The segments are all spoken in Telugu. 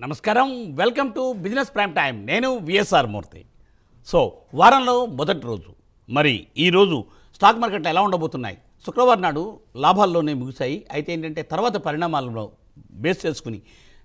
నమస్కారం, welcome to business prime time. నేను విఎస్ఆర్ మూర్తి. సో వారంలో మొదటి రోజు, మరి ఈరోజు స్టాక్ మార్కెట్లు ఎలా ఉండబోతున్నాయి? శుక్రవారం నాడు లాభాల్లోనే ముగిశాయి. అయితే ఏంటంటే తర్వాత పరిణామాలను బేస్ చేసుకుని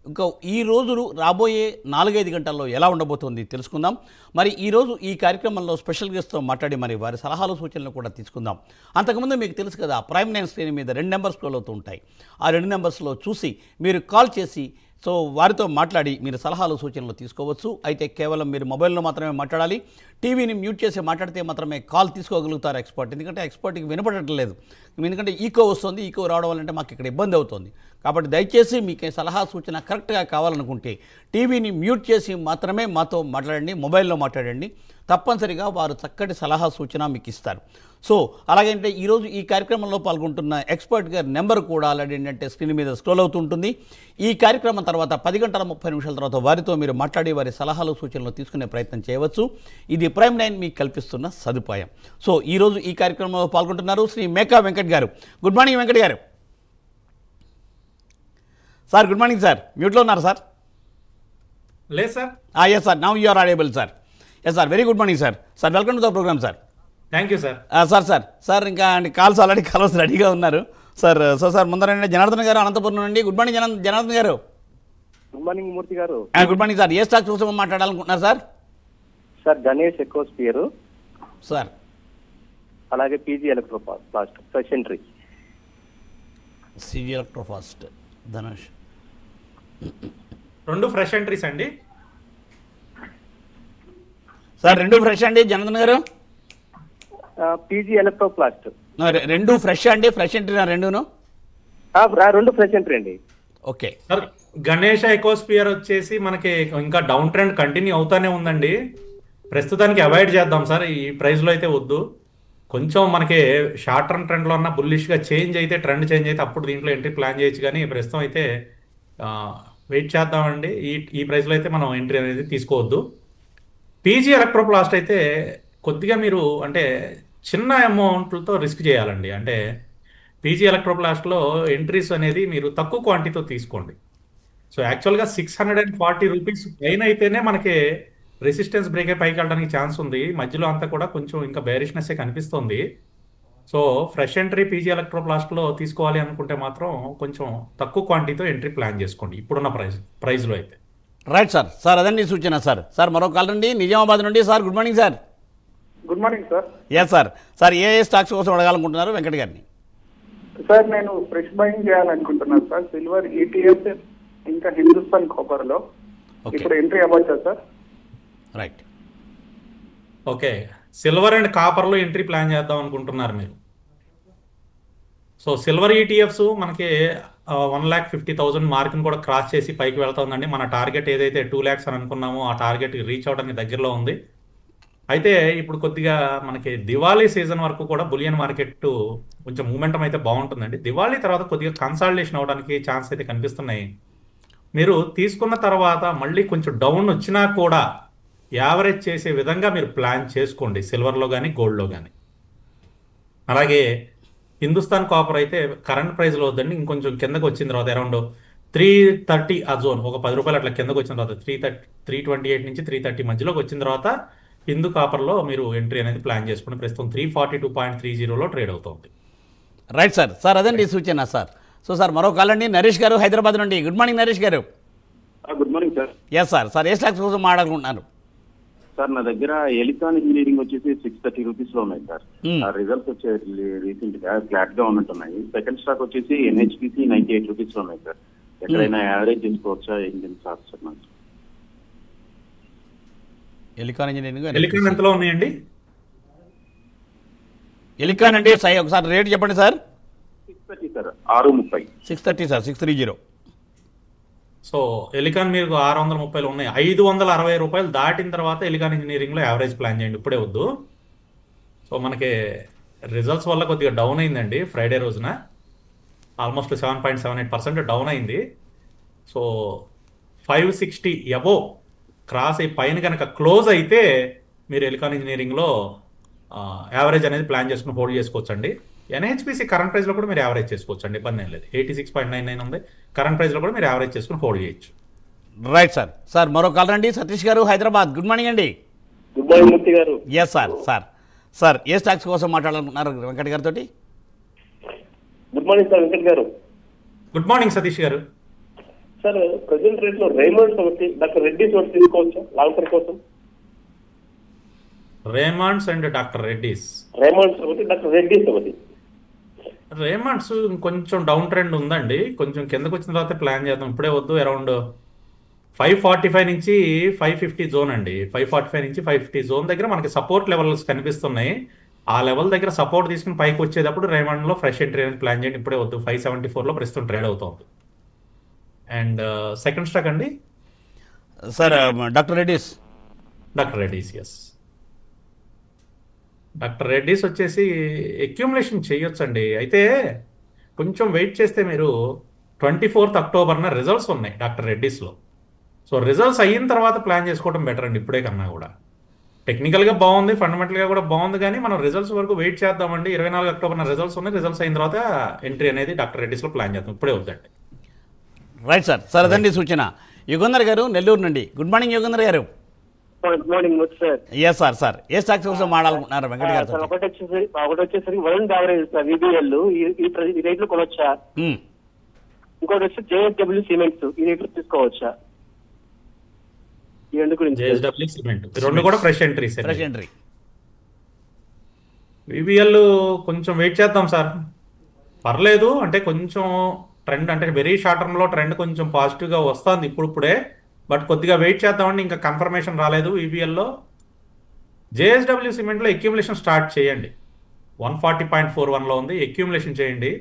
ఇంకా ఈ రోజులు రాబోయే 4-5 గంటల్లో ఎలా ఉండబోతోంది తెలుసుకుందాం. మరి ఈరోజు ఈ కార్యక్రమంలో స్పెషల్ గెస్ట్తో మాట్లాడి మరి వారి సలహాలు సూచనలు కూడా తీసుకుందాం. అంతకుముందు మీకు తెలుసు కదా, ప్రైమ్ 9 స్క్రీన్ మీద 2 నెంబర్స్ స్క్రోల్ అవుతూ ఉంటాయి. ఆ 2 నెంబర్స్లో చూసి మీరు కాల్ చేసి సో వారితో మాట్లాడి మీరు సలహాలు సూచనలు తీసుకోవచ్చు. అయితే కేవలం మీరు మొబైల్లో మాత్రమే మాట్లాడాలి. టీవీని మ్యూట్ చేసి మాట్లాడితే మాత్రమే కాల్ తీసుకోగలుగుతారు ఎక్స్పర్ట్. ఎందుకంటే ఎక్స్పర్ట్కి వినపడట్లేదు. ఎందుకంటే ఈకో వస్తుంది. ఈకో రావడం వల్ల మాకు ఇక్కడ ఇబ్బంది అవుతుంది. కాబట్టి దయచేసి మీకు సలహా సూచన కరెక్ట్గా కావాలనుకుంటే టీవీని మ్యూట్ చేసి మాత్రమే మాతో మాట్లాడండి, మొబైల్లో మాట్లాడండి. తప్పనిసరిగా వారు చక్కటి సలహా సూచన మీకు ఇస్తారు. సో అలాగంటే ఈరోజు ఈ కార్యక్రమంలో పాల్గొంటున్న ఎక్స్పర్ట్ గారి నెంబర్ కూడా ఆల్రెడీ ఏంటంటే స్క్రీన్ మీద స్క్రోల్ అవుతుంటుంది. ఈ కార్యక్రమం తర్వాత 10:30 తర్వాత వారితో మీరు మాట్లాడి వారి సలహాలు సూచనలు తీసుకునే ప్రయత్నం చేయవచ్చు. ఇది ప్రైమ్ 9 మీకు కల్పిస్తున్న సదుపాయం. సో ఈరోజు ఈ కార్యక్రమంలో పాల్గొంటున్నారు శ్రీ మేకా వెంకట్ గారు. గుడ్ మార్నింగ్ వెంకట్ గారు. Sir good morning sir. మ్యూట్లో ఉన్నారు సార్? లేదు sir. Yes sir, now you are audible sir. Yes sir, very good morning sir. Sir welcome to the program sir. Thank you sir. Sir ఇంకా కాల్స్ ఆల్రెడీ కాల్స్ రెడీగా ఉన్నారు సార్. సార్ ముందర జనార్దన్ గారు అనంతపురం నుండి. గుడ్ మార్నింగ్ జనార్దన్ గారు. గుడ్ మార్నింగ్ మూర్తి గారు. Good morning sir. ఏ స్టాక్ కోసం మాట్లాడాలనుకుంటున్నారు sir? Sir Ganesh Ecosphere sir, అలాగే PG Electroplast fresh entry. CG Electroplast Dhanush 2 fresh entries అండి సార్. 2 ఫ్రెష్ అండి జనార్దన్ గారు. పీజీ ఎలక్ట్రోప్లాస్ట్ 2 ఫ్రెష్ అండి. ఫ్రెష్ ఎంట్రీ 2ను 2 ఫ్రెష్ ఎంట్రీ అండి. Okay sir. గణేష్ ఎకోస్పియర్ వచ్చేసి మనకి ఇంకా డౌన్ ట్రెండ్ కంటిన్యూ అవుతానే ఉందండి. ప్రస్తుతానికి అవాయిడ్ చేద్దాం సార్. ఈ ప్రైస్లో అయితే వద్దు. కొంచెం మనకి షార్ట్ టర్మ్ ట్రెండ్లో ఉన్న బుల్లిష్గా ట్రెండ్ చేంజ్ అయితే అప్పుడు దీంట్లో ఎంట్రీ ప్లాన్ చేయొచ్చు. కానీ ప్రస్తుతం అయితే వెయిట్ చేద్దామండి. ఈ ప్రైస్లో అయితే మనం ఎంట్రీ అనేది తీసుకోవద్దు. పీజీ ఎలక్ట్రోప్లాస్ట్ అయితే కొద్దిగా మీరు అంటే చిన్న అమౌంట్లతో రిస్క్ చేయాలండి. అంటే పీజీ ఎలక్ట్రోప్లాస్ట్లో ఎంట్రీస్ అనేది మీరు తక్కువ క్వాంటిటీతో తీసుకోండి. సో యాక్చువల్గా 640 రూపీస్ పైన అయితేనే మనకి రెసిస్టెన్స్ బ్రేక్ పైకి వెళ్ళడానికి ఛాన్స్ ఉంది. మధ్యలో అంతా కూడా కొంచెం ఇంకా బేరిష్నెస్ కనిపిస్తుంది. సో ఫ్రెష్ ఎంట్రీ పీజీ ఎలక్ట్రోప్లాస్ట్లో తీసుకోవాలి అనుకుంటే మాత్రం కొంచెం తక్కువ క్వాంటిటీతో ఎంట్రీ ప్లాన్ చేసుకోండి ఇప్పుడున్న ప్రైస్లో అయితే. Right sir. సార్ అదండి సూచన సార్. సార్ మరో కాల్ రండి నిజామాబాద్ నుండి. Sir good morning sir. Good morning sir. Yes sir. Sir ఏ స్టాక్స్ కోసం అడగాలనుకుంటున్నారు వెంకట్ గారిని? సార్ నేను ఫ్రెష్ బయింగ్ చేయాలనుకుంటున్నాను సార్. సిల్వర్ ఈటీఎఫ్ ఇంకా హిందుస్థాన్ కాపర్ లో ఇప్పుడు ఎంట్రీ అవ్వచ్చా sir? Right. Okay, silver and కాపర్లో ఎంట్రీ ప్లాన్ చేద్దాం అనుకుంటున్నారు మీరు. సో సిల్వర్ ఈటీఎఫ్స్ మనకి 1,50,000 మార్క్ని కూడా క్రాస్ చేసి పైకి వెళ్తుందండి. మన టార్గెట్ ఏదైతే 2 lakhs అని అనుకున్నామో ఆ టార్గెట్ రీచ్ అవడానికి దగ్గరలో ఉంది. అయితే ఇప్పుడు కొద్దిగా మనకి దివాళీ సీజన్ వరకు కూడా బులియన్ మార్కెట్ కొంచెం మూమెంటం అయితే బాగుంటుందండి. దివాళీ తర్వాత కొద్దిగా కన్సాలిడేషన్ అవడానికి ఛాన్స్ అయితే కనిపిస్తున్నాయి. మీరు తీసుకున్న తర్వాత మళ్ళీ కొంచెం డౌన్ వచ్చినా కూడా యావరేజ్ చేసే విధంగా మీరు ప్లాన్ చేసుకోండి సిల్వర్లో కానీ గోల్డ్లో కానీ. అలాగే హిందుస్థాన్ కాపర్ అయితే కరెంట్ ప్రైస్లో వద్దండి. ఇంకొంచెం కిందకు వచ్చిన తర్వాత అరౌండ్ 330 ఆ జోన్, ఒక 10 రూపాయలు అట్లా కిందకు వచ్చిన తర్వాత 328 నుంచి 330 మధ్యలోకి వచ్చిన తర్వాత హిందూ కాపర్లో మీరు ఎంట్రీ అనేది ప్లాన్ చేసుకుని ప్రస్తుతం 342.30లో ట్రేడ్ అవుతుంది. Right sir. సార్ అదండి సూచన సార్. సో సార్ మరో కాల్ అండి నరేష్ గారు హైదరాబాద్ నుండి. గుడ్ మార్నింగ్ నరేష్ గారు. Good morning sir. Yes sir. Sir ఏ స్టాక్స్ కోసం మాట్లాడుకుంటున్నారు? సార్ నా దగ్గర ఎలికాన్ ఇంజనీరింగ్ వచ్చేసి 630 రూపీస్ లో ఉన్నాయి సార్. ఆ రిజల్ట్స్ వచ్చే రీసెంట్ గా ఫ్లాట్ గా ఉన్నట్టున్నాయి. సెకండ్ స్టాక్ వచ్చేసి ఎన్హెచ్పిసి 98 రూపీస్ లో ఉన్నాయి సార్. ఎక్కడైనా యావరేజ్ చేసుకోవచ్చా ఏంటి సార్? సార్ నాకు ఎలికాన్ ఇంజనీరింగ్ ఎలికాన్ ఎంతలో ఉన్నాయండి? ఎలికాన్ అంటే ఒకసారి రేట్ చెప్పండి sir. 630 sir. 630. 630 sir. 630. So Elecon మీకు 630 ఉన్నాయి. 560 రూపాయలు దాటిన తర్వాత ఎలికాన్ ఇంజనీరింగ్లో యావరేజ్ ప్లాన్ చేయండి, ఇప్పుడే వద్దు. సో మనకి రిజల్ట్స్ వల్ల కొద్దిగా డౌన్ అయిందండి. ఫ్రైడే రోజున ఆల్మోస్ట్ 7.78% డౌన్ అయింది. సో 560 అబోవ్ క్రాస్ అయి పైన కనుక క్లోజ్ అయితే మీరు ఎలికాన్ ఇంజనీరింగ్లో యావరేజ్ అనేది ప్లాన్ చేసుకుని హోల్డ్ చేసుకోవచ్చండి. ఎన్హెచ్పిసి కరెంట్ ప్రైస్లో కూడా మీరు యావరేజ్ చేసుకోవచ్చు అండి, ఇబ్బంది ఏం లేదు. 86.99 ఉంది. కరెంట్ ప్రైస్లో కూడా మీరు యావరేజ్ చేసుకుని హోల్డ్ చేయొచ్చు. Right sir. సార్ మరో కాల్ రండి. సతీష్ గారు హైదరాబాద్. గుడ్ మార్నింగ్ అండి. Good morning Murthy garu. Yes sir. Sir ఏ స్టాక్స్ కోసం మాట్లాడాలనుకున్నారు వెంకట్ గారితో? గుడ్ మార్నింగ్ సార్ వెంకట్ గారు. Good morning Satish garu. Sir present rate లో రేమండ్స్ ఒకటి, డాక్టర్ రెడ్డిస్ ఒకటి తీసుకోవచ్చా లాంగ్ టర్మ్ కోసం? Raymonds and doctor Reddy's. రేమండ్స్ ఒకటి, డాక్టర్ రెడ్డిస్ ఒకటి. రేమండ్స్ కొంచెం డౌన్ ట్రెండ్ ఉందండి, కొంచెం కిందకు వచ్చిన తర్వాత ప్లాన్ చేద్దాం, ఇప్పుడే వద్దు. అరౌండ్ 545 నుంచి 550 జోన్ అండి. 545 నుంచి 550 జోన్ దగ్గర మనకి సపోర్ట్ లెవెల్స్ కనిపిస్తున్నాయి. ఆ లెవెల్ దగ్గర సపోర్ట్ తీసుకుని పైకి వచ్చేటప్పుడు రేమండ్లో ఫ్రెష్ ఎంట్రీ అనేది ప్లాన్ చేయండి, ఇప్పుడే వద్దు. 574లో ప్రస్తుతం ట్రేడ్ అవుతుంది. అండ్ సెకండ్ స్టాక్ అండి sir doctor Reddy's. Doctor Reddy's, yes. Doctor Reddy's వచ్చేసి అక్యూములేషన్ చేయొచ్చండి, అయితే కొంచెం వెయిట్ చేస్తే మీరు 24th అక్టోబర్న రిజల్ట్స్ ఉన్నాయి డాక్టర్ రెడ్డిస్లో. సో రిజల్ట్స్ అయిన తర్వాత ప్లాన్ చేసుకోవడం బెటర్ అండి, ఇప్పుడే కన్నా కూడా. టెక్నికల్గా బాగుంది, ఫండమెంటల్గా కూడా బాగుంది, కానీ మనం రిజల్ట్స్ వరకు వెయిట్ చేద్దామండి. 24 అక్టోబర్న రిజల్ట్స్ ఉన్నాయి, రిజల్ట్స్ అయిన తర్వాత ఎంట్రీ అనేది డాక్టర్ రెడ్డిస్లో ప్లాన్ చేద్దాం, ఇప్పుడే వద్దండి. Right sir. సార్ అదండి సూచన. యుగంధర్ గారు నెల్లూరు నుండి. గుడ్ మార్నింగ్ యుగంధర్ గారు. Good morning Murthy sir. Yes sir. ఏ స్టాక్స్ కోసం మాట్లాడుకుంటున్నారు వెంకట్ గారితో? ఒకటి వచ్చేసరికి వరుణ్ యావరేజ్ సార్, విబిఎల్ ఈ రేట్ లో కొనొచ్చా? ఇంకోటి వచ్చి జేఎస్డబ్ల్యూ సిమెంట్స్, ఈ రేట్ లో తీసుకోవచ్చా? ఈ రెండు గురించి. జేఎస్డబ్ల్యూ సిమెంట్ రెండు కూడా fresh entries. Fresh entry. VBL కొంచెం వెయిట్ చేద్దాం సార్, పర్లేదు. అంటే కొంచెం ట్రెండ్, అంటే వెరీ షార్ట్ టర్మ్లో ట్రెండ్ కొంచెం పాజిటివ్గా వస్తుంది ఇప్పుడే, బట్ కొద్దిగా వెయిట్ చేద్దామండి, ఇంకా కన్ఫర్మేషన్ రాలేదు ఈబీఎల్లో. జేఎస్డబ్ల్యూ సిమెంట్లో అక్యూములేషన్ స్టార్ట్ చేయండి, 140.41లో ఉంది, అక్యూములేషన్ చేయండి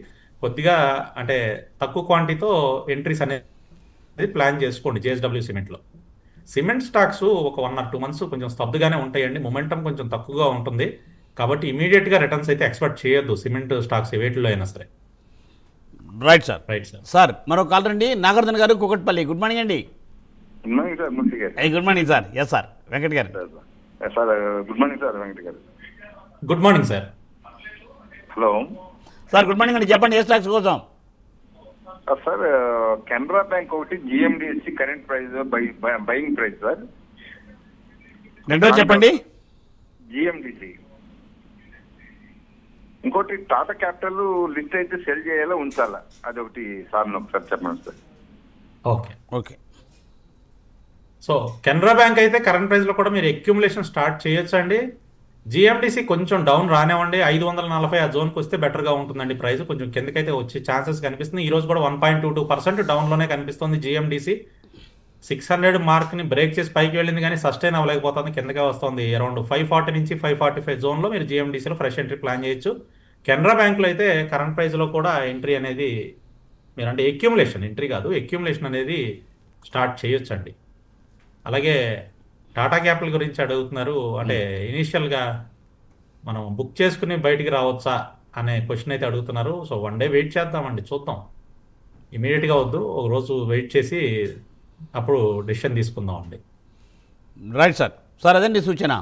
కొద్దిగా, అంటే తక్కువ క్వాంటిటీతో ఎంట్రీస్ అనేది ప్లాన్ చేసుకోండి జేఎస్డబ్ల్యూ సిమెంట్లో. సిమెంట్ స్టాక్స్ ఒక 1 or 2 months కొంచెం స్తబ్దుగానే ఉంటాయండి, మొమెంటం కొంచెం తక్కువగా ఉంటుంది, కాబట్టి ఇమీడియట్గా రిటర్న్స్ అయితే ఎక్స్పెక్ట్ చేయొద్దు సిమెంట్ స్టాక్స్ వేటిలో అయినా సరే. Right sir. Right sir. Sir మరో కాల్ రండి. నాగార్జున గారు కూకట్పల్లి. గుడ్ మార్నింగ్ అండి. గుడ్ మార్నింగ్ సార్ మూర్తి గారు. Good morning sir. Yes sir Venkat గారు. Sir good morning sir Venkat గారు. Good morning sir. Hello sir good morning అండి, చెప్పండి ఏ స్టాక్స్ కోసం? సార్ కెనరా బ్యాంక్ ఒకటి, GMDSC current price buying price sir. రెండో చెప్పండి. జిఎండిసి. ఇంకోటి టాటా క్యాపిటల్ లిస్ట్ అయితే సెల్ చేయాలా ఉంచాలా, అదొకటి సార్ ఒకసారి చెప్పండి sir. Okay. So Canara bank అయితే కరెంట్ ప్రైస్లో కూడా మీరు అక్యూములేషన్ స్టార్ట్ చేయొచ్చు అండి. జిఎండిసి కొంచెం డౌన్ రానివ్వండి, 540 ఆ జోన్కి వస్తే బెటర్గా ఉంటుందండి. ప్రైస్ కొంచెం కిందకైతే వచ్చే ఛాన్సెస్ కనిపిస్తుంది. ఈరోజు కూడా 1.22% డౌన్లోనే కనిపిస్తుంది జిఎండిసి. 600 మార్క్ని బ్రేక్ చేసి పైకి వెళ్ళింది, కానీ సస్టైన్ అవ్వలేకపోతుంది, కిందకే వస్తుంది. అరౌండ్ 540 నుంచి 545 జోన్లో మీరు జిఎండిసిలో ఫ్రెష్ ఎంట్రీ ప్లాన్ చేయొచ్చు. కెనరా బ్యాంక్లో అయితే కరెంట్ ప్రైస్లో కూడా ఎంట్రీ అనేది మీరు, అంటే అక్యూములేషన్, ఎంట్రీ కాదు, అక్యూములేషన్ అనేది స్టార్ట్ చేయొచ్చు అండి. అలాగే టాటా క్యాపిటల్ గురించి అడుగుతున్నారు, అంటే ఇనీషియల్గా మనం బుక్ చేసుకుని బయటికి రావచ్చా అనే క్వశ్చన్ అయితే అడుగుతున్నారు. సో 1 day వెయిట్ చేద్దామండి, చూద్దాం. ఇమీడియట్గా వద్దు, ఒక రోజు వెయిట్ చేసి అప్పుడు డెసిషన్ తీసుకుందాం అండి. Right sir. సార్ అదండి సూచన.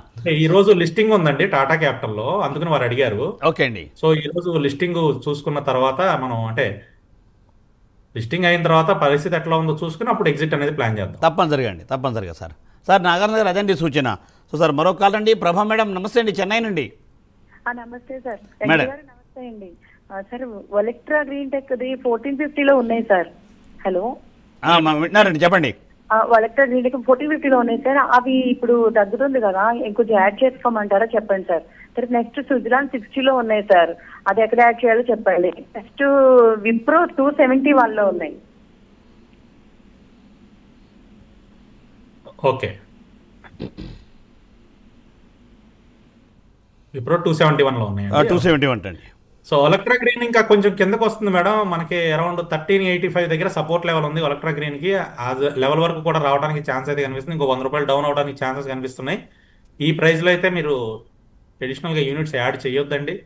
ఈ రోజు లిస్టింగ్ ఉందండి టాటా క్యాపిటల్లో, అందుకని వారు అడిగారు. ఓకే అండి. సో ఈ రోజు లిస్టింగ్ చూసుకున్న తర్వాత మనం, అంటే లిస్టింగ్ అయిన తర్వాత పరిస్థితి ఎట్లా ఉందో చూసుకుని అప్పుడు ఎగ్జిట్ అనేది ప్లాన్ చేద్దాం. తప్పనిసరిగా సార్. సార్ నాగార్జున గారు అదండి సూచన. సో సార్ మరో కాల్ అండి. ప్రభా మేడం నమస్తే అండి, చెన్నై నుండి. నమస్తే సార్. మేడం నమస్తే అండి. సార్ ఒలెక్ట్రా గ్రీన్ టెక్ 1450లో ఉన్నాయి సార్. హలో వింటున్నారండి, చెప్పండి. ఒలెక్ట్రా గ్రీన్ టెక్ 1450లో ఉన్నాయి సార్. అవి ఇప్పుడు తగ్గుతుంది కదా, ఇంకొంచెం యాడ్ చేసుకోమంటారా చెప్పండి సార్. తర్వాత నెక్స్ట్ సుజలాన్ 60లో ఉన్నాయి సార్, అది ఎక్కడ యాడ్ చేయాలో చెప్పండి. నెక్స్ట్ విప్రో 271లో ఉన్నాయి. ఓకే. విప్రో 271లో ఉన్నాయి. 271 అండి. సో ఒలెక్ట్రా గ్రీన్ ఇంకా కొంచెం కిందకు వస్తుంది మేడం, మనకి అరౌండ్ 1385 దగ్గర సపోర్ట్ లెవెల్ ఉంది ఒలెక్ట్రా గ్రీన్కి. ఆ లెవెల్ వరకు కూడా రావడానికి ఛాన్స్ అయితే కనిపిస్తుంది, ఇంకో ₹100 డౌన్ అవడానికి ఛాన్సెస్ కనిపిస్తున్నాయి. ఈ ప్రైస్లో అయితే మీరు ట్రెడిషనల్గా యూనిట్స్ యాడ్ చేయొద్దండి.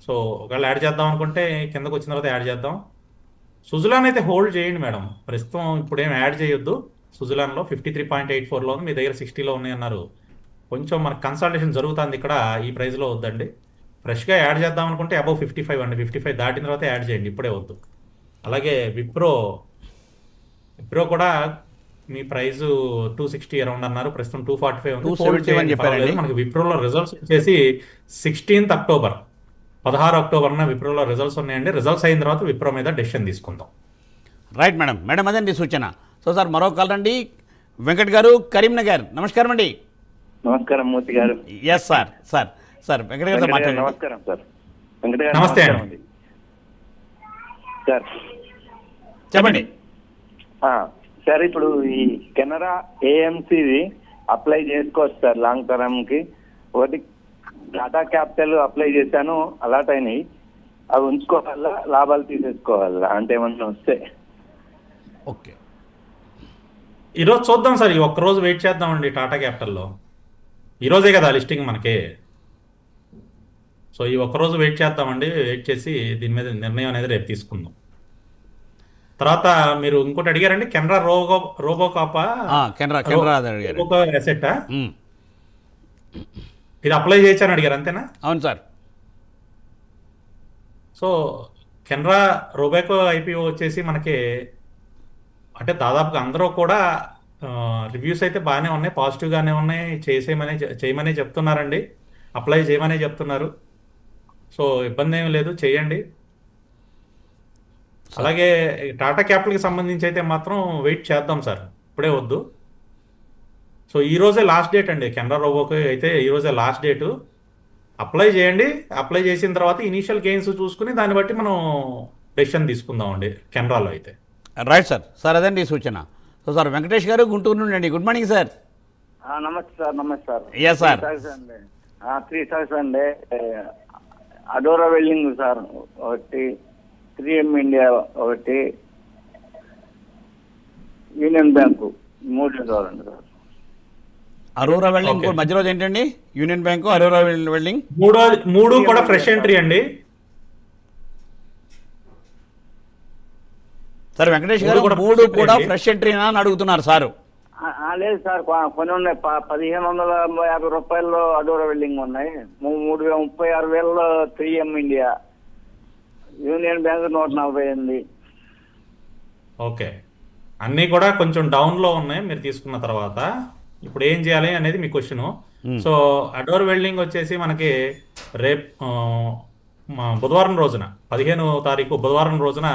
సో ఒకవేళ యాడ్ చేద్దాం అనుకుంటే కిందకు వచ్చిన తర్వాత యాడ్ చేద్దాం. సుజలాన్ అయితే హోల్డ్ చేయండి మేడం, ప్రస్తుతం ఇప్పుడు ఏం యాడ్ చేయొద్దు. సుజలాన్లో 53.84లో ఉంది, మీ దగ్గర 60లో ఉన్నాయి అన్నారు. కొంచెం మనకు కన్సల్టేషన్ జరుగుతుంది ఇక్కడ, ఈ ప్రైస్లో వద్దండి. ఫ్రెష్గా యాడ్ చేద్దాం అనుకుంటే అబౌవ్ 55 అండి, 55 దాటిన తర్వాత యాడ్ చేయండి, ఇప్పుడే వద్దు. అలాగే విప్రో కూడా మీ ప్రైస్ 260 అరౌండ్ అన్నారు, ప్రస్తుతం 245 ఉంది. 271 చెప్పారండి. మనకి విప్రోలో రిజల్ట్స్ వచ్చేసి 16th అక్టోబర్ 16 అక్టోబర్న విప్రోలో రిజల్ట్స్ ఉన్నాయండి. రిజల్ట్స్ అయిన తర్వాత విప్రో మీద డెసిషన్ తీసుకుందాం. Right madam. మేడం అదండి సూచన. సో సార్ మరో కాల్ రండి. వెంకట్ గారు కరీంనగర్, నమస్కారం అండి. నమస్కారం Murthy garu. Yes sir. Sir sir Venkat గారితో మాట్లాడండి. నమస్కారం సార్. వెంకట గారు నమస్తే అండి సార్. చెప్పండి. సార్ ఇప్పుడు ఈ కెనరా ఏఎంసీది అప్లై చేసుకోవచ్చు సార్ లాంగ్ టర్మ్ కి. ఒకటి టాటా క్యాపిటల్ అప్లై చేశాను, అలాట్ అయినాయి. అవి ఉంచుకోవాలా, లాభాలు తీసేసుకోవాలా అంటే ఏమన్నా వస్తే? ఓకే, ఈరోజు చూద్దాం సార్. ఈ ఒక్కరోజు వెయిట్ చేద్దామండి. టాటా క్యాపిటల్లో ఈరోజే కదా లిస్టింగ్ మనకి. సో ఈ ఒక్కరోజు వెయిట్ చేద్దామండి. వెయిట్ చేసి దీని మీద నిర్ణయం అనేది రేపు తీసుకుందాం. తర్వాత మీరు ఇంకోటి అడిగారండి, కెనరా రోబోకాపా కెనరా అడిగారు. రోబోకో అసెట్టా, ఇది అప్లై చేయొచ్చని అడిగారు అంతేనా? అవును సార్. సో కెనరా రోబోకో ఐపీఓ వచ్చేసి మనకి అంటే దాదాపుగా అందరూ కూడా రివ్యూస్ అయితే బాగానే ఉన్నాయి, పాజిటివ్గానే ఉన్నాయి. చేయమని చెప్తున్నారండి, అప్లై చేయమనే చెప్తున్నారు. సో ఇబ్బంది ఏమీ లేదు, చేయండి. అలాగే టాటా క్యాపిటల్కి సంబంధించి అయితే మాత్రం వెయిట్ చేద్దాం సార్, ఇప్పుడే వద్దు. సో ఈరోజే లాస్ట్ డేట్ అండి. కెనరా రోబోకో అయితే ఈరోజే లాస్ట్ డేటు. అప్లై చేయండి. అప్లై చేసిన తర్వాత ఇనీషియల్ గెయిన్స్ చూసుకుని దాన్ని బట్టి మనం డెసిషన్ తీసుకుందామండి కెనరాలో అయితే. Right sir. సార్ అదండి సూచన. సో సార్ వెంకటేష్ గారు గుంటూరు నుండి అండి. Good morning sir. నమస్తే సార్. నమస్తే సార్. Yes sir. 3 అండి. అడోరా వెల్డింగ్ సార్ ఒకటి, 3M ఇండియా ఒకటి, యూనియన్ బ్యాంకు 3 కావాలండి సార్. అరోరా వెల్డింగ్ మధ్య రోజు ఏంటండి? యూనియన్ బ్యాంకు, అరోరా వెల్డింగ్ మూడు కూడా ఫ్రెష్ ఎంట్రీ అండి. సార్ వెంకటేష్ గారు 3 కూడా ఫ్రెష్ ఎంట్రీనా అని అడుగుతున్నారు సారు. లేదు సార్, కొన్ని ఉన్నాయి. 1550 రూపాయల్లో అడోరా వెల్డింగ్ ఉన్నాయి. 36,000లో 3M India, union bank 148. Okay, అన్నీ కూడా కొంచెం డౌన్లో ఉన్నాయి మీరు తీసుకున్న తర్వాత. ఇప్పుడు ఏం చేయాలి అనేది మీ క్వశ్చన్. సో అడోర్ వెల్డింగ్ వచ్చేసి మనకి రేపు బుధవారం రోజున 15వ తారీఖు బుధవారం రోజున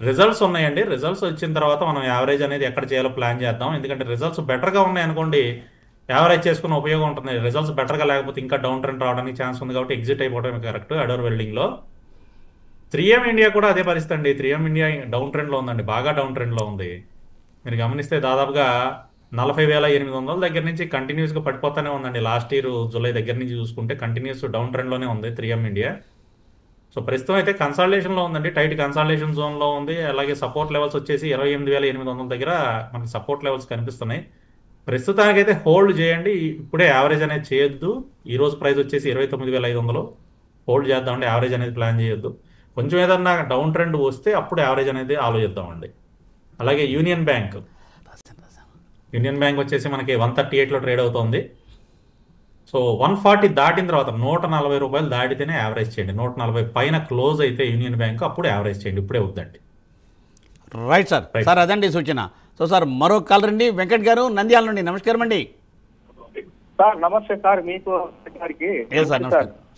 రిజల్ట్స్ ఉన్నాయండి. రిజల్ట్స్ వచ్చిన తర్వాత మనం యావరేజ్ అనేది ఎక్కడ చేయాలో ప్లాన్ చేద్దాం. ఎందుకంటే రిజల్ట్స్ బెటర్గా ఉన్నాయి అనుకోండి, యావరేజ్ చేసుకునే ఉపయోగం ఉంటుంది. రిజల్ట్స్ బెటర్గా లేకపోతే ఇంకా డౌన్ ట్రెండ్ రావడానికి ఛాన్స్ ఉంది, కాబట్టి ఎగ్జిట్ అయిపోవడం కరెక్ట్ అడోర్ వెల్డింగ్లో. 3M ఇండియా కూడా అదే పరిస్థితి అండి. 3M ఇండియా డౌన్ ట్రెండ్లో ఉందండి, బాగా డౌన్ ట్రెండ్లో ఉంది. మీరు గమనిస్తే దాదాపుగా 40,800 దగ్గర నుంచి కంటిన్యూస్గా పడిపోతూనే ఉందండి. లాస్ట్ ఇయర్ జూలై దగ్గర నుంచి చూసుకుంటే కంటిన్యూస్ డౌన్ ట్రెండ్లోనే ఉంది 3M ఇండియా. సో ప్రస్తుతం అయితే కన్సాలిడేషన్లో ఉందండి, టైట్ కన్సాలిడేషన్ జోన్లో ఉంది. అలాగే సపోర్ట్ లెవెల్స్ వచ్చేసి 28,800 దగ్గర మనకి సపోర్ట్ లెవెల్స్ కనిపిస్తున్నాయి. ప్రస్తుతానికైతే హోల్డ్ చేయండి, ఇప్పుడే యావరేజ్ అనేది చేయొద్దు. ఈరోజు ప్రైస్ వచ్చేసి 29,500 హోల్డ్ చేద్దామండి, యావరేజ్ అనేది ప్లాన్ చేయొద్దు. కొంచెం ఏదన్నా డౌన్ ట్రెండ్ వస్తే అప్పుడు యావరేజ్ అనేది ఆలోచిద్దామండి. అలాగే యూనియన్ బ్యాంక్ వచ్చేసి మనకి 138లో ట్రేడ్ అవుతుంది. సో 140 దాటిన తర్వాత 140 రూపాయలు దాటితేనే యావరేజ్ చేయండి. 140 పైన క్లోజ్ అయితే యూనియన్ బ్యాంక్ అప్పుడు యావరేజ్ చేయండి, ఇప్పుడే వద్దండి. Right sir. సార్ అదండి సూచన. సో సార్ మరో కాల్ రండి. వెంకట్ గారు నంద్యాల నుండి. నమస్కారం అండి. సార్ నమస్తే సార్. మీకు గారికి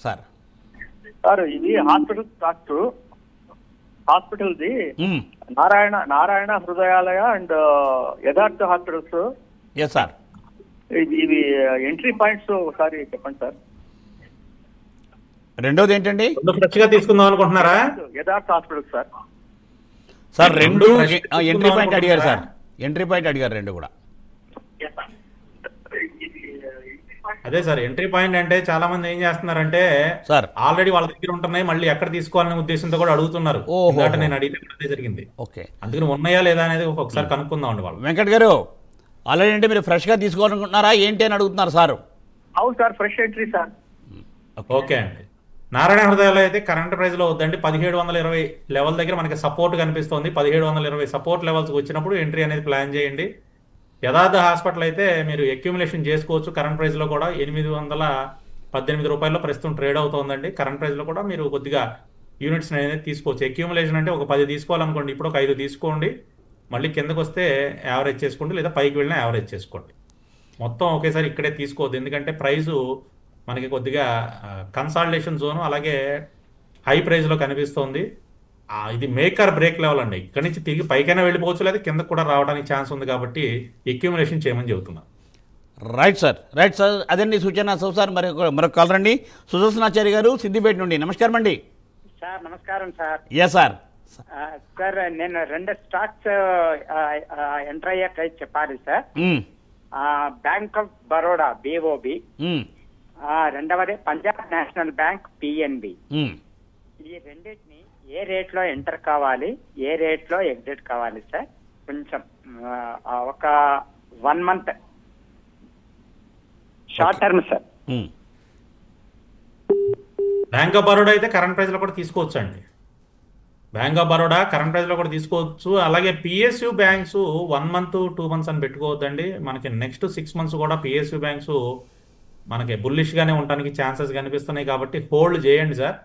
సార్ సార్ ఇది హాస్పిటల్ది Narayana Hrudayalaya and Yatharth hospitals. Yes sir. ఇవి ఎంట్రీ పాయింట్స్ ఒకసారి చెప్పండి సార్. రెండోది ఏంటండి? ఫ్రెష్గా తీసుకుందాం అనుకుంటున్నారా? Yatharth hospitals sir. సార్ రెండు ఎంట్రీ పాయింట్ అడిగారు సార్, ఎంట్రీ పాయింట్ అడిగారు రెండు కూడా. అదే సార్, ఎంట్రీ పాయింట్ అంటే చాలా మంది ఏం చేస్తున్నారంటే సార్ ఆల్రెడీ వాళ్ళ దగ్గర ఉంటున్నాయి, మళ్ళీ ఎక్కడ తీసుకోవాలనే ఉద్దేశంతో కూడా అడుగుతున్నారు. నేను అడిగితే అదే జరిగింది. ఓకే, అందుకని ఉన్నాయా లేదా అనేది ఒకసారి కనుక్కుందాం అండి వాళ్ళు. వెంకట్ గారు ఆల్రెడీ అంటే మీరు ఫ్రెష్గా తీసుకోవాలనుకుంటున్నారా ఏంటి అని అడుగుతున్నారు సార్. అవును sir, fresh entry sir. Okay అండి. నారాయణ హృదయాలు అయితే కరెంట్ ప్రైస్లో వద్దండి. 1720 లెవెల్ దగ్గర మనకి సపోర్ట్ కనిపిస్తుంది. 1720 సపోర్ట్ లెవెల్స్ వచ్చినప్పుడు ఎంట్రీ అనేది ప్లాన్ చేయండి. యథార్థ హాస్పిటల్ అయితే మీరు అక్యూములేషన్ చేసుకోవచ్చు. కరెంట్ ప్రైస్లో కూడా 818 రూపాయల్లో ప్రస్తుతం ట్రేడ్ అవుతుందండి. కరెంట్ ప్రైస్లో కూడా మీరు కొద్దిగా యూనిట్స్ అనేది తీసుకోవచ్చు. అక్యూములేషన్ అంటే ఒక 10 తీసుకోవాలనుకోండి, ఇప్పుడు ఒక 5 తీసుకోండి. మళ్ళీ కిందకు వస్తే యావరేజ్ చేసుకోండి, లేదా పైకి వెళ్ళినా యావరేజ్ చేసుకోండి. మొత్తం ఒకేసారి ఇక్కడే తీసుకోవద్దు, ఎందుకంటే ప్రైజు మనకి కొద్దిగా కన్సాలిడేషన్ జోను అలాగే హై ప్రైస్లో కనిపిస్తోంది. ఇది మేకర్ బ్రేక్ లెవెల్ అండి. ఇక్కడ నుంచి తిరిగి పైకైనా వెళ్ళిపోవచ్చు, లేదా కిందకు కూడా రావడానికి ఛాన్స్ ఉంది, కాబట్టి అక్యూములేషన్ చేయమని చెబుతున్నాను. రైట్ సార్, రైట్ సార్, అదండి సూచన. సో సార్ మరొక కాలర్ అండి, సుదర్శనాచారి గారు సిద్దిపేట నుండి. నమస్కారం అండి. సార్ నమస్కారం సార్. Yes sir. సార్ నేను 2 స్టాక్స్ ఎంటర్ అయ్యాక చెప్పాలి sir. Bank of Baroda BOB, రెండవది పంజాబ్ నేషనల్ బ్యాంక్ PNB. ఈ రెండింటిని ఏ రేట్ లో ఎంటర్ కావాలి, ఏ రేట్ లో ఎగ్జిట్ కావాలి సార్? కొంచెం ఒక 1 month short term sir. Bank of Baroda అయితే కరెంట్ ప్రైస్ లో కూడా తీసుకోవచ్చు అండి. Bank of Baroda current price లో కూడా తీసుకోవచ్చు. అలాగే PSU బ్యాంక్స్ 1 మంత్ 2 మంత్స్ అని పెట్టుకోవద్దండి. మనకి నెక్స్ట్ 6 మంత్స్ కూడా PSU బ్యాంక్స్ మనకి బుల్లిష్ గానే ఉండడానికి ఛాన్సెస్ కనిపిస్తున్నాయి, కాబట్టి హోల్డ్ చేయండి సార్.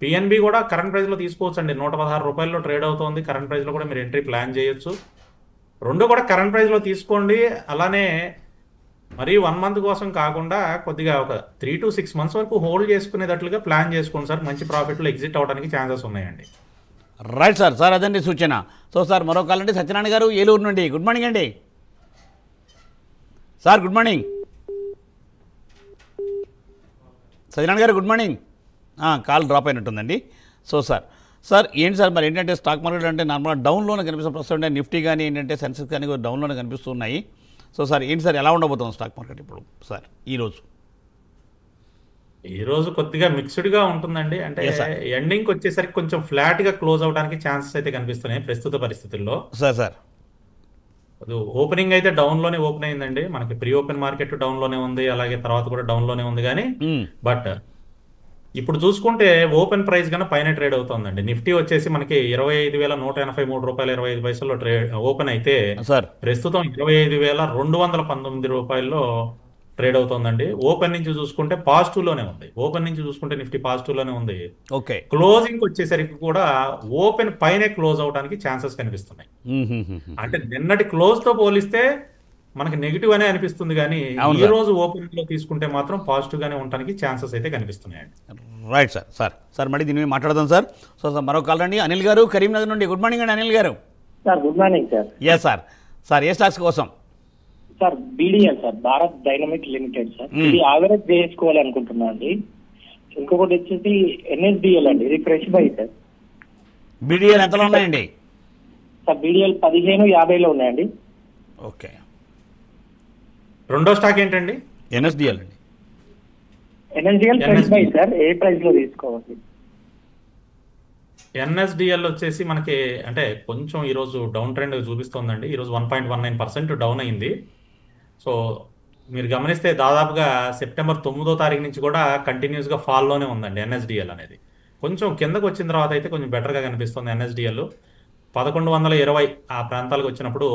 PNB కూడా కరెంట్ ప్రైస్ లో తీసుకోవచ్చు అండి. 116 రూపాయల్లో ట్రేడ్ అవుతోంది. కరెంట్ ప్రైస్ లో కూడా మీరు ఎంట్రీ ప్లాన్ చేయొచ్చు. 2 కూడా కరెంట్ ప్రైస్ లో తీసుకోండి. అలానే మరి 1 మంత్ కోసం కాకుండా కొద్దిగా ఒక 3 to 6 మంత్స్ వరకు హోల్డ్ చేసుకునేటట్లుగా ప్లాన్ చేసుకోండి సార్. మంచి ప్రాఫిట్లో ఎగ్జిట్ అవడానికి ఛాన్సెస్ ఉన్నాయండి. Right sir. సార్ అదండి సూచన. సో సార్ మరో కాల్ అండి, సత్యనారాయణ గారు ఏలూరు నుండి. గుడ్ మార్నింగ్ అండి సార్. గుడ్ మార్నింగ్ సత్యనారాయణ గారు, గుడ్ మార్నింగ్. కాల్ డ్రాప్ అయినట్టుందండి. సో సార్ ఏంటి సార్ మరి ఏంటంటే స్టాక్ మార్కెట్ అంటే నార్మల్గా డౌన్లోనే కనిపిస్తుంది ప్రస్తుతం. నిఫ్టీ కానీ ఏంటంటే సెన్సెక్స్ కానీ డౌన్లోనే కనిపిస్తున్నాయి. సో సార్ ఏంటి సార్ ఎలా ఉండబోతుంది స్టాక్ మార్కెట్ ఇప్పుడు సార్ ఈరోజు కొద్దిగా మిక్స్డ్గా ఉంటుందండి. అంటే ఎండింగ్కి వచ్చేసరికి కొంచెం ఫ్లాట్గా క్లోజ్ అవడానికి ఛాన్సెస్ అయితే కనిపిస్తున్నాయి ప్రస్తుత పరిస్థితుల్లో. సార్ ఓపెనింగ్ అయితే డౌన్లోనే ఓపెన్ అయిందండి. మనకి ప్రీ ఓపెన్ మార్కెట్ డౌన్లోనే ఉంది, అలాగే తర్వాత కూడా డౌన్లోనే ఉంది. కానీ బట్ ఇప్పుడు చూసుకుంటే ఓపెన్ ప్రైస్ కన్నా పైన ట్రేడ్ అవుతుందండి. నిఫ్టీ వచ్చేసి మనకి 25,183 రూపాయలు 25 పైసల్లో ట్రేడ్ ఓపెన్ అయితే ప్రస్తుతం 25,219 రూపాయల్లో ట్రేడ్ అవుతుందండి. ఓపెన్ నుంచి చూసుకుంటే పాజిటివ్ లోనే ఉంది. ఓపెన్ నుంచి చూసుకుంటే నిఫ్టీ పాజిటివ్ లోనే ఉంది. ఓకే, క్లోజింగ్ వచ్చేసరికి కూడా ఓపెన్ పైనే క్లోజ్ అవడానికి ఛాన్సెస్ కనిపిస్తున్నాయి. అంటే నిన్నటి క్లోజ్ తో పోలిస్తే మనకి నెగిటివ్ అనే అనిపిస్తుంది, కానీ ఈ రోజు ఓపెన్ లో తీసుకుంటే మాత్రం పాజిటివ్ గానే ఉండడానికి ఛాన్సెస్ అయితే కనిపిస్తున్నాయండి. రైట్ సార్ మళ్ళీ దీని మీద మాట్లాడదాం సార్. సో మరో కాల్ అండి, అనిల్ గారు కరీంనగర్ నుండి. గుడ్ మార్నింగ్ అండి అనిల్ గారు. Sir good morning sir. Yes sir ఏ స్టాక్స్ కోసం? Sir BDL sir, Bharat dynamic limited sir. ఇది యావరేజ్ చేసుకోవాలి అనుకుంటున్నా అండి. ఇంకొకటి వచ్చేసి NSDL అండి, ఇది ఫ్రెష్ బై సార్. BDL ఎంతలో ఉన్నాయండి సార్? BDL 15.50లో ఉన్నాయండి. ఓకే. రెండో స్టాక్ ఏంటండి? NSDL అండి. NSDL ఫ్రెష్ బై సార్, ఏ ప్రైస్ లో తీసుకోవాలి? NSDL వచ్చేసి మనకి అంటే కొంచెం ఈరోజు డౌన్ ట్రెండ్ చూపిస్తోందండి. ఈరోజు 1.19% డౌన్ అయింది. సో మీరు గమనిస్తే దాదాపుగా సెప్టెంబర్ 9వ తారీఖు నుంచి కూడా కంటిన్యూస్గా ఫాల్లోనే ఉందండి NSDL అనేది. కొంచెం కిందకు వచ్చిన తర్వాత అయితే కొంచెం బెటర్గా కనిపిస్తుంది NSDL. 1120 ఆ ప్రాంతాలకు వచ్చినప్పుడు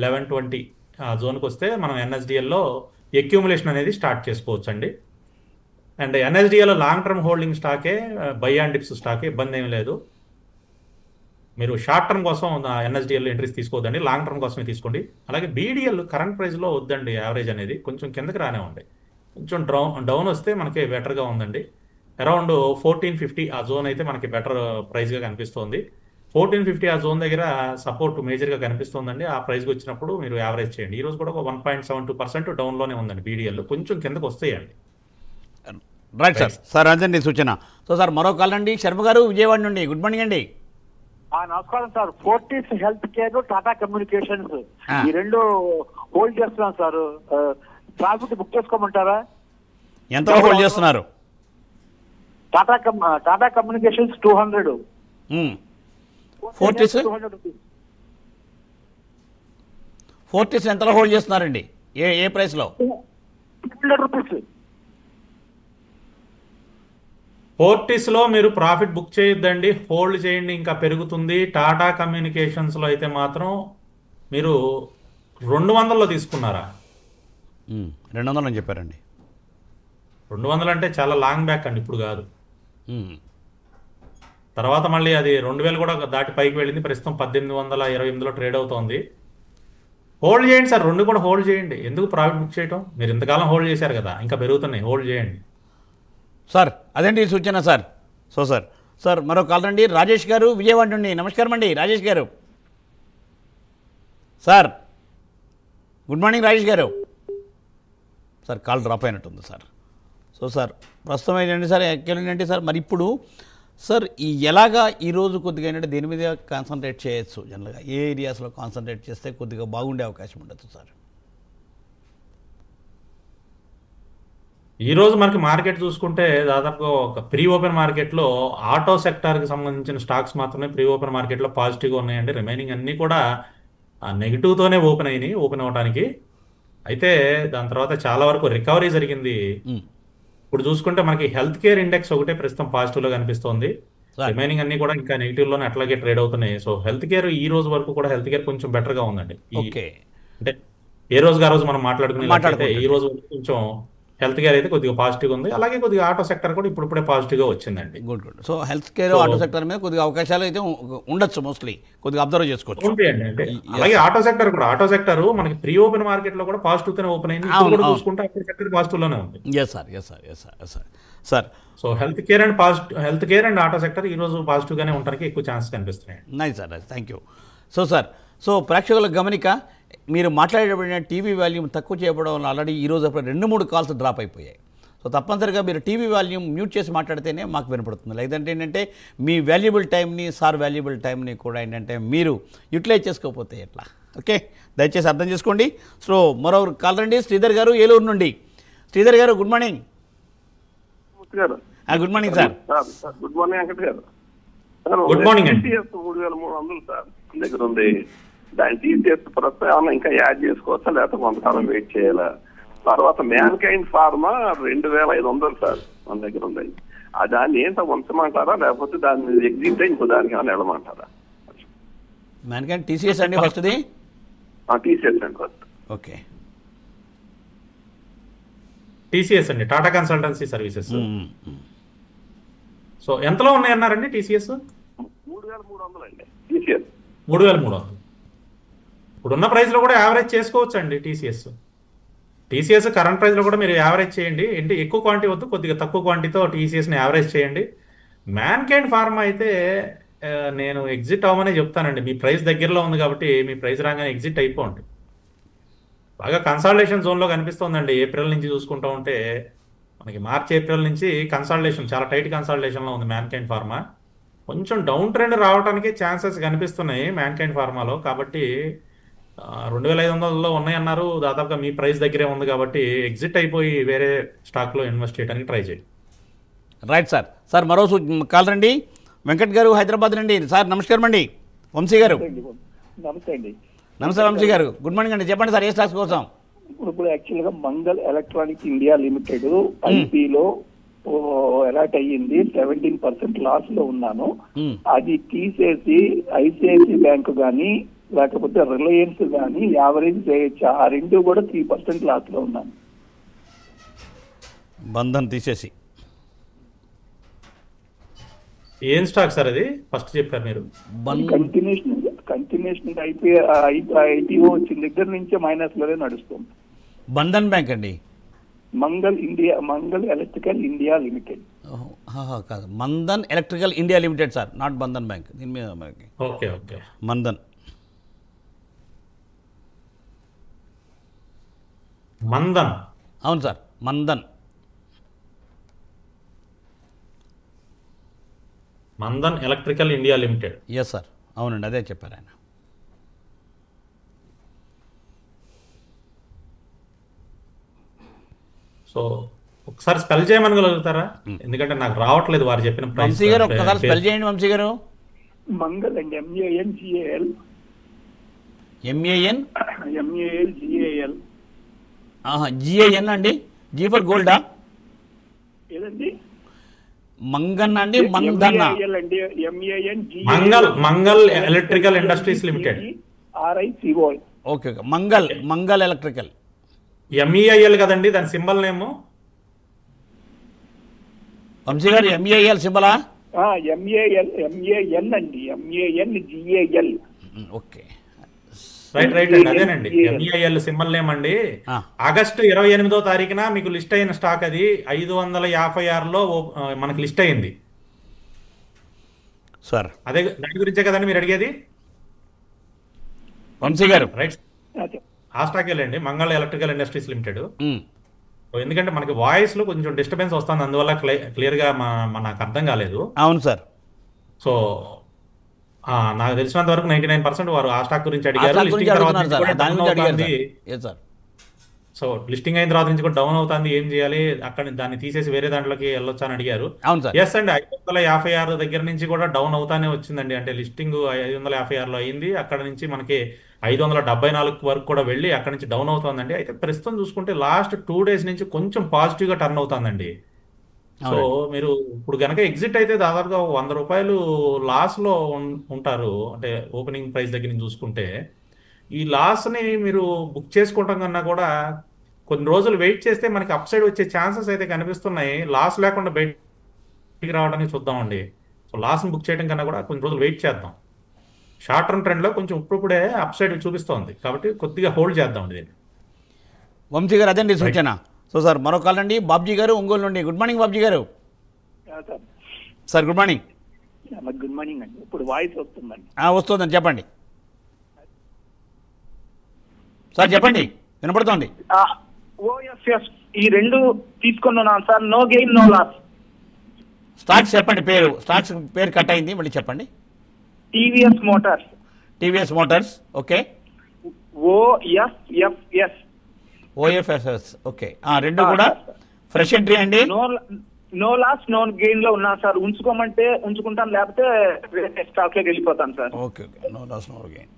1120 జోన్కి వస్తే మనం NSDLలో అక్యూములేషన్ అనేది స్టార్ట్ చేసుకోవచ్చు అండి. And NSDL long term holding స్టాకే, బై అండ్ డిప్స్ స్టాకే, ఇబ్బంది ఏమి లేదు. మీరు షార్ట్ టర్మ్ కోసం NSDL ఎంట్రీస్ తీసుకోవద్దండి, లాంగ్ టర్మ్ కోసమే తీసుకోండి. అలాగే BDL కరెంట్ ప్రైస్లో వద్దండి, యావరేజ్ అనేది కొంచెం కిందకి రానే ఉంది. కొంచెం డౌన్ వస్తే మనకి బెటర్గా ఉందండి. అరౌండ్ 1450 ఆ జోన్ అయితే మనకి బెటర్ ప్రైస్గా కనిపిస్తుంది. 1450 ఆ జోన్ దగ్గర సపోర్ట్ మేజర్గా కనిపిస్తుందండి. ఆ ప్రైస్కి వచ్చినప్పుడు మీరు యావరేజ్ చేయండి. ఈరోజు కూడా ఒక 1.72% డౌన్లోనే ఉందండి BDL. కొంచెం కిందకు వస్తాయండి. రైట్ సార్ అదండి సూచన. సో సార్ మరో కాల్ అండి, శర్మ గారు విజయవాడ నుండి. గుడ్ మార్నింగ్ అండి. నమస్కారం sir. Fortis health care, Tata communications ఈ రెండు హోల్డ్ చేస్తున్నాం సార్. Profit book చేసుకోమంటారా? ఎంత హోల్డ్ చేస్తున్నారు? టాటా కమ్యూనికేషన్స్ 200. ఫోర్టిస్ ఎంతలో హోల్డ్ చేస్తున్నారండి? ఏ ప్రైస్లో? 200 రూపీస్. ఫోర్టిస్లో మీరు ప్రాఫిట్ బుక్ చేయొద్దండి, హోల్డ్ చేయండి, ఇంకా పెరుగుతుంది. టాటా కమ్యూనికేషన్స్లో అయితే మాత్రం మీరు 200లో తీసుకున్నారా? 200 అని చెప్పారండి. 200 అంటే చాలా లాంగ్ బ్యాక్ అండి, ఇప్పుడు కాదు. తర్వాత మళ్ళీ అది 2000 కూడా దాటి పైకి వెళ్ళింది. ప్రస్తుతం 1828లో ట్రేడ్ అవుతోంది. హోల్డ్ చేయండి సార్, 2 కూడా హోల్డ్ చేయండి. ఎందుకు ప్రాఫిట్ బుక్ చేయటం? మీరు ఇంతకాలం హోల్డ్ చేశారు కదా, ఇంకా పెరుగుతున్నాయి, హోల్డ్ చేయండి సార్. అదేంటి సూచన సార్. సో సార్ మరో కాల్ రండి. రాజేష్ గారు విజయవాడ నుండి. నమస్కారం అండి రాజేష్ గారు. సార్ గుడ్ మార్నింగ్ రాజేష్ గారు. సార్ కాల్ డ్రాప్ అయినట్టుంది సార్. సో సార్ ప్రస్తుతం ఏంటంటే సార్ ఏంటంటే సార్ మరి ఇప్పుడు సార్ ఎలాగా ఈరోజు కొద్దిగా ఏంటంటే దేని మీద కాన్సన్ట్రేట్ చేయొచ్చు జనరల్గా, ఏ ఏరియాస్లో కాన్సన్ట్రేట్ చేస్తే కొద్దిగా బాగుండే అవకాశం ఉండొచ్చు సార్? ఈరోజు మనకి మార్కెట్ చూసుకుంటే దాదాపుగా ఒక ప్రీ ఓపెన్ మార్కెట్లో ఆటో సెక్టార్కి సంబంధించిన స్టాక్స్ మాత్రమే ప్రీ ఓపెన్ మార్కెట్లో పాజిటివ్గా ఉన్నాయండి. రిమైనింగ్ అన్నీ కూడా నెగిటివ్తోనే ఓపెన్ అయినాయి ఓపెన్ అవ్వడానికి. అయితే దాని తర్వాత చాలా వరకు రికవరీ జరిగింది. ఇప్పుడు చూసుకుంటే మనకి హెల్త్ కేర్ ఇండెక్స్ ఒకటే ప్రస్తుతం పాజిటివ్లో కనిపిస్తోంది. రిమైనింగ్ అన్ని కూడా ఇంకా నెగిటివ్లోనే అట్లాగే ట్రేడ్ అవుతున్నాయి. సో హెల్త్ కేర్ ఈ రోజు వరకు కూడా హెల్త్ కేర్ కొంచెం బెటర్గా ఉందండి. అంటే ఏ రోజుగా ఆ రోజు మనం మాట్లాడుకునే ఈ రోజు కొంచెం హెల్త్ కేర్ అయితే కొద్దిగా పాజిటివ్గా ఉంది. అలాగే కొద్దిగా ఆటో సెక్టర్ కూడా ఇప్పుడే పాజిటివ్గా వచ్చిందండి. Good. So health care auto sector మీద కొద్దిగా అవకాశాలు అయితే ఉండొచ్చు, మోస్ట్లీ కొద్దిగా అబ్జర్వ్ చేసుకోవచ్చు. ఉంటాయండి. అంటే అలాగే ఆటో సెక్టర్ మనకి ప్రీ ఓపెన్ మార్కెట్ లో కూడా పాజిటివ్ తోనే ఓపెన్ అయింది. ఇప్పుడు చూసుకుంటే ఆటో సెక్టర్ పాజిటివ్ లోనే ఉంది. Sir so health care and auto sector ఈ రోజు పాజిటివ్ గానే ఉండడానికి ఎక్కువ ఛాన్సెస్ కనిపిస్తున్నాయి. Nice sir, thank you. So ప్రేక్షకులకు గమనిక, మీరు మాట్లాడేటప్పుడు టీవీ వాల్యూమ్ తక్కువ చేయడం వల్ల ఆల్రెడీ ఈరోజు అప్పుడు 2-3 కాల్స్ డ్రాప్ అయిపోయాయి. సో తప్పనిసరిగా మీరు టీవీ వాల్యూమ్ మ్యూట్ చేసి మాట్లాడితేనే మాకు వినపడుతుంది. లేదంటే ఏంటంటే మీ వాల్యుబుల్ టైంని, సార్ వాల్యుబుల్ టైంని కూడా ఏంటంటే మీరు యూటిలైజ్ చేసుకోకపోతే ఎట్లా? ఓకే, దయచేసి అర్థం చేసుకోండి. సో మరో కాల్ రండి. శ్రీధర్ గారు ఏలూరు నుండి. శ్రీధర్ గారు good morning. Good morning sir. Good morning Venkat గారు. గుడ్ మార్నింగ్ అండి. 3300 సార్ దగ్గర ఉంది. దాని టీసీఎస్ ప్రస్తుతం ఇంకా యాడ్ చేసుకోవచ్చా లేకపోతే కొంతకాలం వెయిట్ చేయాలా? తర్వాత మ్యాన్కైండ్ ఫార్మా 2500 సార్ మన దగ్గర ఉంది. దాన్ని ఏంటో ఉంచమంటారా లేకపోతే దాన్ని ఎగ్జిట్ ఇంకో దానికి ఏమైనా వెళ్ళమంటారా? మ్యాన్కైండ్ టీసీఎస్ అండి ఫస్ట్ది. టీసీఎస్ అండి ఫస్ట్. ఓకే, టీసీఎస్ అండి, టాటా కన్సల్టెన్సీ సర్వీసెస్. సో ఎంతలో ఉన్నాయన్నారండి టీసీఎస్? 3300 అండి టీసీఎస్. 3300. ఇప్పుడున్న ప్రైస్లో కూడా యావరేజ్ చేసుకోవచ్చు అండి టీసీఎస్ కరెంట్ ప్రైస్లో కూడా మీరు యావరేజ్ చేయండి. ఏంటి ఎక్కువ క్వాంటిటీ వద్దు, కొద్దిగా తక్కువ క్వాంటిటీతో టీసీఎస్ని యావరేజ్ చేయండి. మ్యాన్కైండ్ ఫార్మా అయితే నేను ఎగ్జిట్ అవ్వమనే చెప్తానండి. మీ ప్రైస్ దగ్గరలో ఉంది కాబట్టి మీ ప్రైస్ రాగానే ఎగ్జిట్ అయిపోండి. బాగా కన్సాలిడేషన్ జోన్లో కనిపిస్తుందండి. ఏప్రిల్ నుంచి చూసుకుంటూ ఉంటే మనకి మార్చ్ ఏప్రిల్ నుంచి కన్సాలిడేషన్, చాలా టైట్ కన్సాలిడేషన్లో ఉంది మ్యాన్కైండ్ ఫార్మా. కొంచెం డౌన్ ట్రెండ్ రావడానికి ఛాన్సెస్ కనిపిస్తున్నాయి మ్యాన్కైండ్ ఫార్మాలో. కాబట్టి 2500లో ఉన్నాయన్నారు, దాదాపుగా మీ ప్రైస్ దగ్గరే ఉంది కాబట్టి ఎగ్జిట్ అయిపోయి వేరే స్టాక్లో ఇన్వెస్ట్ చేయడానికి ట్రై చేయండి. రైట్ సార్ మరో కాల్ రండి. వెంకట్ గారు హైదరాబాద్ నుండి. సార్ నమస్కారం అండి. వంశీ గారు. నమస్తే అండి. నమస్తే వంశీ గారు, గుడ్ మార్నింగ్ అండి. చెప్పండి సార్, ఏ స్టాక్స్ కోసం? ఇప్పుడు యాక్చువల్గా మంగళ్ ఎలక్ట్రానిక్ ఇండియా లిమిటెడ్ ఐపీలో ఎలాట్ అయ్యింది. 17% లాస్ లో ఉన్నాను. అది తీసేసి ఐసిఐసి బ్యాంక్ కానీ లేకపోతే రిలయన్స్ కానీ యావరేజ్ చేయొచ్చా? ఆ రెండు కూడా 3% లాస్ లో ఉన్నాను. బంధన్ తీసేసి ఏం స్టాక్ సార్ అది? ఫస్ట్ చెప్పారు మీరు. కంటిన్యూషన్ ఐపీఓ వచ్చిన దగ్గర నుంచే మైనస్ లోనే నడుస్తుంది. బంధన్ బ్యాంక్ అండి. Mangal electrical India limited. కాదు, Mandan electrical India limited sir, not Bandhan bank. దీని మీద మనకి ఓకే మందన్ అవును sir, Mandan electrical India limited. Yes sir, అవునండి, అదే చెప్పారు ఆయన. సో ఒకసారి స్పెల్ చేయమనగలుగుతారా? ఎందుకంటే నాకు రావట్లేదు వారు చెప్పిన ప్రైస్. వంశీ గారు ఒకసారి స్పెల్ చేయండి. వంశీ గారు. మంగళ్ అండి, MANGAL. GAN అండి. జీ ఫర్ గోల్డా? ఏదండి? మంగన్ అండి, మందన్న. Mangal electrical industries limited. RICO. Okay, Mangal electrical. MEIL కదండి దాని సింబల్ నేమ్? వంశీ గారు, MEIL సింబలా? MAN అండి, MANGAL. ఓకే, రైట్ అండి, అదేనండి MAL సింబల్ నేమ్ అండి. ఆగస్టు 28వ తారీఖున మీకు లిస్ట్ అయిన స్టాక్ అది 556లో మనకి లిస్ట్ అయింది సార్. అదే దాని గురించే కదండి మీరు అడిగేది వంశీ గారు? రైట్, ఆ స్టాక్ వెళ్ళండి, మంగళ ఎలక్ట్రికల్ ఇండస్ట్రీస్ లిమిటెడ్. ఎందుకంటే మనకి వాయిస్ లో కొంచెం డిస్టర్బెన్స్ వస్తుంది, అందువల్ల క్లియర్ గా నాకు అర్థం కాలేదు. అవును సార్. సో నాకు తెలిసినంత వరకు 99% వారు ఆ స్టాక్ గురించి అడిగారు. లిస్టింగ్ తర్వాత నుంచి కూడా డౌన్ అవుతుంది. సో లిస్టింగ్ అయిన తర్వాత నుంచి కూడా డౌన్ అవుతుంది, ఏం చేయాలి, అక్కడ దాన్ని తీసేసి వేరే దాంట్లోకి వెళ్ళొచ్చా అని అడిగారు. ఎస్ అండి, 556 దగ్గర నుంచి కూడా డౌన్ అవుతానే వచ్చిందండి. అంటే లిస్టింగ్ 556లో అయింది, అక్కడ నుంచి మనకి 574 వరకు కూడా వెళ్ళి అక్కడ నుంచి డౌన్ అవుతుందండి. అయితే ప్రస్తుతం చూసుకుంటే లాస్ట్ 2 days నుంచి కొంచెం పాజిటివ్ గా టర్న్ అవుతుందండి. సో మీరు ఇప్పుడు కనుక ఎగ్జిట్ అయితే దాదాపుగా 100 రూపాయలు లాస్ లో ఉంటారు. అంటే ఓపెనింగ్ ప్రైస్ దగ్గర నుంచి చూసుకుంటే ఈ లాస్ ని మీరు బుక్ చేసుకోవటం కన్నా కూడా కొన్ని రోజులు వెయిట్ చేస్తే మనకి అప్ సైడ్ వచ్చే ఛాన్సెస్ అయితే కనిపిస్తున్నాయి. లాస్ లేకుండా బయటికి రావడానికి చూద్దామండి. సో లాస్ ని బుక్ చేయడం కన్నా కూడా కొన్ని రోజులు వెయిట్ చేద్దాం. షార్ట్ టర్మ్ ట్రెండ్ లో కొంచెం ఇప్పుడే అప్ సైడ్ చూపిస్తోంది కాబట్టి కొద్దిగా హోల్డ్ చేద్దాం అండి దీన్ని. వంశీ గారు అదండి సూచన. సో సార్ మరో కాల్ అండి, బాబ్జీ గారు ఒంగోలు నుండి. గుడ్ మార్నింగ్ బాబ్జీ గారు. Sir good morning. Good morning అండి. ఇప్పుడు వాయిస్ వస్తుందండి? వస్తుందండి, చెప్పండి సార్, చెప్పండి, వినపడుతోంది. OFS ఈ రెండు తీసుకున్నాను sir, no gain no loss. Stocks చెప్పండి, స్టాక్స్ పేరు కట్ అయింది, మళ్ళీ చెప్పండి. TVS motors. TVS motors, okay. OFS, okay. రెండు కూడా ఫ్రెష్ ఎంట్రీ అండి. నో లాస్ నో గెయిన్ లో ఉన్నా సార్, ఉంచుకోమంటే ఉంచుకుంటాను, లేకపోతే స్టాక్ లోకి వెళ్ళిపోతాను sir. Okay, no loss no gain.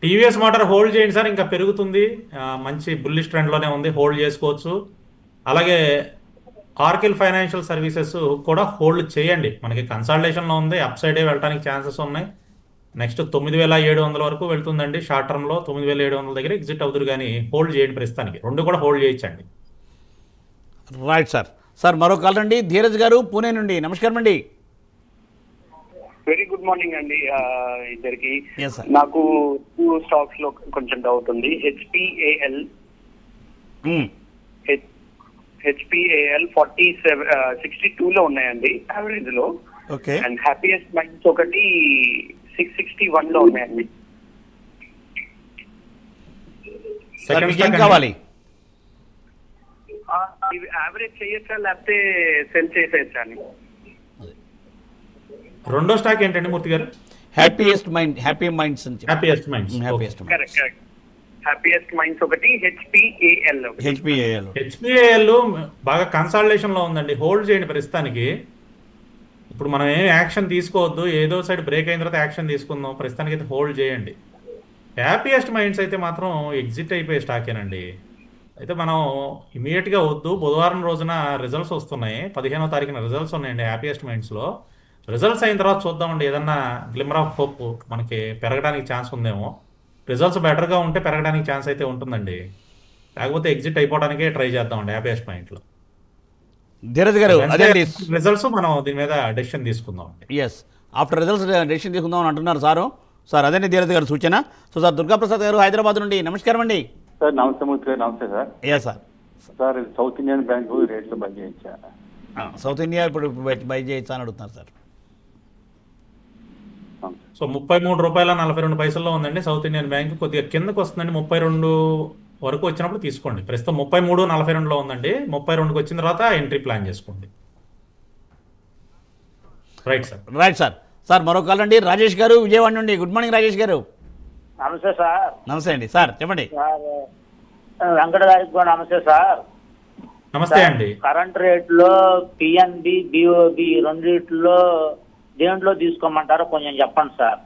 TVS motor hold చేయండి సార్, ఇంకా పెరుగుతుంది, మంచి బుల్లిష్ ట్రెండ్ లోనే ఉంది, హోల్డ్ చేసుకోవచ్చు. అలాగే ఆర్కిల్ ఫైనాన్షియల్ సర్వీసెస్ కూడా హోల్డ్ చేయండి, మనకి కన్సల్టేషన్ లో ఉంది, అప్ సైడే వెళ్ళడానికి ఛాన్సెస్ ఉన్నాయి. నెక్స్ట్ 9700 వరకు వెళ్తుందండి షార్ట్ టర్మ్ లో. 9700 దగ్గర ఎగ్జిట్ అవుతుంది, కానీ హోల్డ్ చేయండి ప్రస్తుతానికి. రెండు కూడా హోల్డ్ చేయించండి. Right sir. సార్ మరో కాల్ అండి, ధీరజ్ గారు పూణే నుండి. నమస్కారం అండి. వెరీ గుడ్ మార్నింగ్ అండి ఇద్దరికి. నాకు 2 స్టాక్స్ లో కొంచెం డౌట్ ఉంది. HPAL 62 లో ఉన్నాయండి యావరేజ్ లో. అండ్ హ్యాపీయెస్ట్ మైండ్స్ ఒకటి 661 లో ఉన్నాయండి. కావాలి యావరేజ్ చేయొచ్చా లేకపోతే సెల్ చేసేయచ్చా అని? రెండో స్టాక్ ఏంటండి మూర్తి గారు? Happiest minds. హ్యాపీయెస్ట్ మైండ్స్ ఒకటి, HPAL బాగా కన్సల్టేషన్ లో ఉందండి, హోల్డ్ చేయండి ప్రస్తుతానికి. ఇప్పుడు మనం ఏం యాక్షన్ తీసుకోవద్దు, ఏదో సైడ్ బ్రేక్ అయిన తర్వాత యాక్షన్ తీసుకుందాం, ప్రస్తుతానికి అయితే హోల్డ్ చేయండి. హ్యాపీయెస్ట్ మైండ్స్ అయితే మాత్రం ఎగ్జిట్ అయిపోయే స్టాకేనండి. అయితే మనం ఇమీడియట్గా వద్దు, బుధవారం రోజున రిజల్ట్స్ వస్తున్నాయి, 15వ తారీఖున రిజల్ట్స్ ఉన్నాయండి హ్యాపీయెస్ట్ మైండ్స్లో. రిజల్ట్స్ అయిన తర్వాత చూద్దామండి, ఏదన్నా గ్లిమర్ ఆఫ్ హోప్ మనకి పెరగడానికి ఛాన్స్ ఉందేమో. రిజల్ట్స్ బెటర్గా ఉంటే పెరగడానికి ఛాన్స్ అయితే ఉంటుందండి, లేకపోతే ఎగ్జిట్ అయిపోవడానికే ట్రై చేద్దామండి హ్యాపీయెస్ట్ మైండ్లో. ధీరజ్ గారు రిజల్ట్స్ మనం దీని మీద డెసిషన్ తీసుకుందాం. ఎస్, ఆఫ్టర్ రిజల్ట్స్ డెసిషన్ తీసుకుందాం అని అంటున్నారు సారు. సార్ అదే ధీరజ్ గారు సూచన. సో సార్ దుర్గాప్రసాద్ గారు హైదరాబాద్ నుండి. నమస్కారం అండి. సార్ నమస్తే మూర్తి గారు. నమస్తే sir. Sir sir south Indian bank రేట్లో బై చేయొచ్చా? సౌత్ ఇండియా ఇప్పుడు బై చేయొచ్చా అని అడుగుతున్నారు సార్. సో 33 రూపాయల 42 పైసల్లో ఉందండి సౌత్ ఇండియన్ బ్యాంక్. కొద్దిగా కిందకు వస్తుందండి, 32 వరకు వచ్చినప్పుడు తీసుకోండి. ప్రస్తుతం 33.42లో ఉందండి, 32కి వచ్చిన తర్వాత ఎంట్రీ ప్లాన్ చేసుకోండి. Right sir. Right sir. Sir మరో కాల్ అండి, రాజేష్ గారు విజయవాడ నుండి. గుడ్ మార్నింగ్ రాజేష్ గారు. నమస్తే సార్. నమస్తే అండి. సార్ చెప్పండి. వెంకట గారికి కూడా నమస్తే సార్. నమస్తే అండి. కరెంట్ రేట్లో PNB, BOB రెండిట్లో దేంట్లో తీసుకోమంటారో కొంచెం చెప్పండి సార్.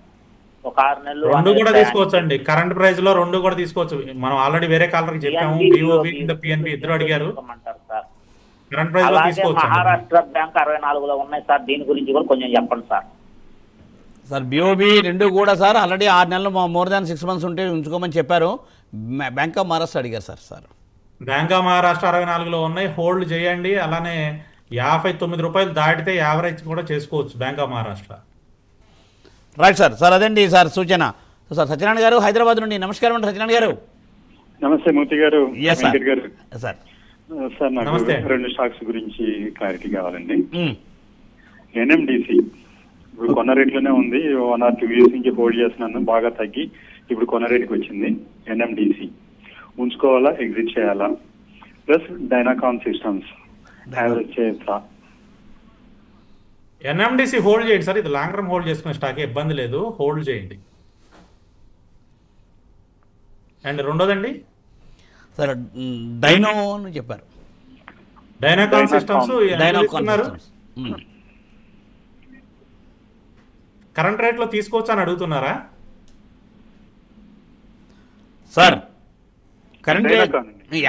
ఒక 6 నెలలు రెండు కూడా తీసుకోవచ్చు అండి, కరెంట్ ప్రైస్ లో రెండు కూడా తీసుకోవచ్చు. మనం ఆల్రెడీ వేరే కాలర్కి చెప్పాము, BOB PNB ఇద్దరు అడిగారు. కరెంట్ ప్రైస్ లో తీసుకోవచ్చు. మహారాష్ట్ర బ్యాంక్ 64లో ఉన్నాయి సార్, దీని గురించి కూడా కొంచెం చెప్పండి సార్. సార్ BOB రెండు కూడా సార్ ఆల్రెడీ 6 నెలలు మోర్ దాన్ 6 months ఉంటే ఉంచుకోమని చెప్పారు. బ్యాంక్ ఆఫ్ మహారాష్ట్ర అడిగారు సార్. బ్యాంక్ ఆఫ్ మహారాష్ట్ర 64లో ఉన్నాయి, హోల్డ్ చేయండి. అలానే రూ. 59 దాటితే యావరేజ్ కూడా చేసుకోవచ్చు bank of Maharashtra. Right sir. Sir అదండి సార్ సూచన. సార్ సత్యనారాయణ గారు హైదరాబాద్ నుండి. నమస్కారం అండి సత్యనారాయణ గారు. నమస్తే మూర్తి గారు. Yes, sir. వెంకట్ గారు. సార్ సార్ నాకు నమస్తే. 2 స్టాక్స్ గురించి క్లారిటీ కావాలండి. ఎన్ఎండిసి ఇప్పుడు కొన్న రేట్లోనే ఉంది, 1 or 2 years నుంచి హోల్డ్ చేస్తున్నాను, బాగా తగ్గి ఇప్పుడు కొన్న రేట్కి వచ్చింది. ఎన్ఎండిసి ఉంచుకోవాలా, ఎగ్జిట్ చేయాలా? ప్లస్ డైనాకాన్ సిస్టమ్స్ యావరేజ్ చేయొచ్చా? ఎన్ఎండిసి హోల్డ్ చేయండి సార్, ఇది లాంగ్ టర్మ్ హోల్డ్ చేసుకునే స్టాక్, ఇబ్బంది లేదు, హోల్డ్ చేయండి. అండ్ రెండోదండి సార్ డైనో అని చెప్పారు. డైనాకాన్ సిస్టమ్స్ కరెంట్ రేట్ లో తీసుకోవచ్చా అని అడుగుతున్నారా సార్? కరెంట్ రేట్